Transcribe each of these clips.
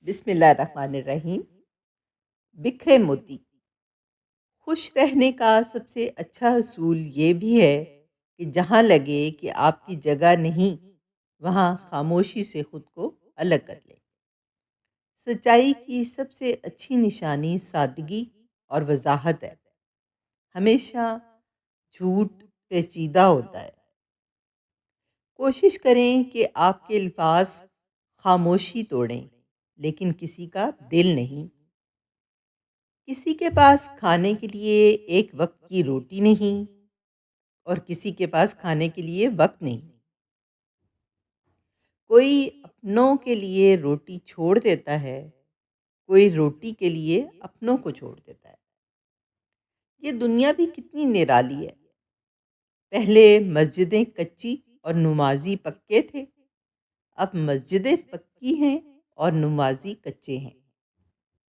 بسم اللہ الرحمن الرحیم۔ بکھرے موتی۔ خوش رہنے کا سب سے اچھا اصول یہ بھی ہے کہ جہاں لگے کہ آپ کی جگہ نہیں، وہاں خاموشی سے خود کو الگ کر لیں۔ سچائی کی سب سے اچھی نشانی سادگی اور وضاحت ہے۔ ہمیشہ جھوٹ پیچیدہ ہوتا ہے۔ کوشش کریں کہ آپ کے الفاظ خاموشی توڑیں، لیکن کسی کا دل نہیں۔ کسی کے پاس کھانے کے لیے ایک وقت کی روٹی نہیں، اور کسی کے پاس کھانے کے لیے وقت نہیں۔ کوئی اپنوں کے لیے روٹی چھوڑ دیتا ہے، کوئی روٹی کے لیے اپنوں کو چھوڑ دیتا ہے۔ یہ دنیا بھی کتنی نرالی ہے۔ پہلے مسجدیں کچی اور نمازی پکے تھے، اب مسجدیں پکی ہیں اور نمازی کچے ہیں۔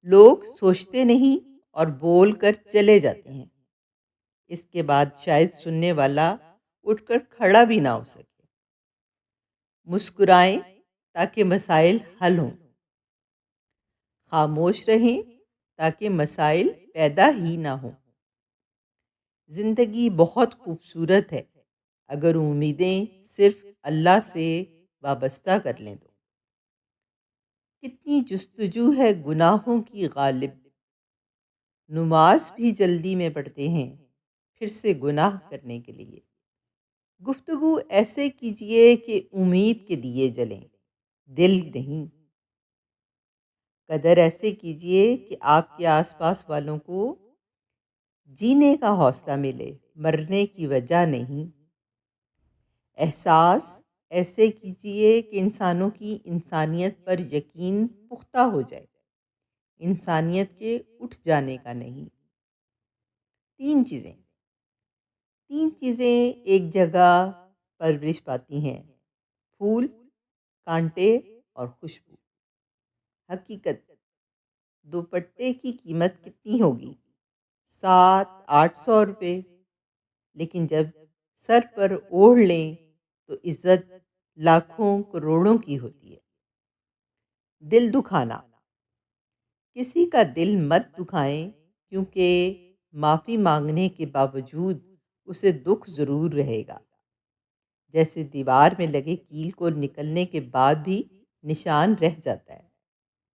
لوگ سوچتے نہیں اور بول کر چلے جاتے ہیں۔ اس کے بعد شاید سننے والا اٹھ کر کھڑا بھی نہ ہو سکے۔ مسکرائیں تاکہ مسائل حل ہوں، خاموش رہیں تاکہ مسائل پیدا ہی نہ ہوں۔ زندگی بہت خوبصورت ہے اگر امیدیں صرف اللہ سے وابستہ کر لیں تو۔ کتنی جستجو ہے گناہوں کی غالب، نماز بھی جلدی میں پڑھتے ہیں پھر سے گناہ کرنے کے لیے۔ گفتگو ایسے کیجئے کہ امید کے دیے جلیں، دل نہیں۔ قدر ایسے کیجئے کہ آپ کے آس پاس والوں کو جینے کا حوصلہ ملے، مرنے کی وجہ نہیں۔ احساس ایسے کیجئے کہ انسانوں کی انسانیت پر یقین پختہ ہو جائے، انسانیت کے اٹھ جانے کا نہیں۔ تین چیزیں ایک جگہ پرورش پاتی ہیں: پھول، کانٹے اور خوشبو۔ حقیقت: دوپٹے کی قیمت کتنی ہوگی؟ 700-800 روپے، لیکن جب سر پر اوڑھ لیں تو عزت لاکھوں کروڑوں کی ہوتی ہے۔ دل دکھانا: کسی کا دل مت دکھائیں، کیونکہ معافی مانگنے کے باوجود اسے دکھ ضرور رہے گا، جیسے دیوار میں لگے کیل کو نکلنے کے بعد بھی نشان رہ جاتا ہے۔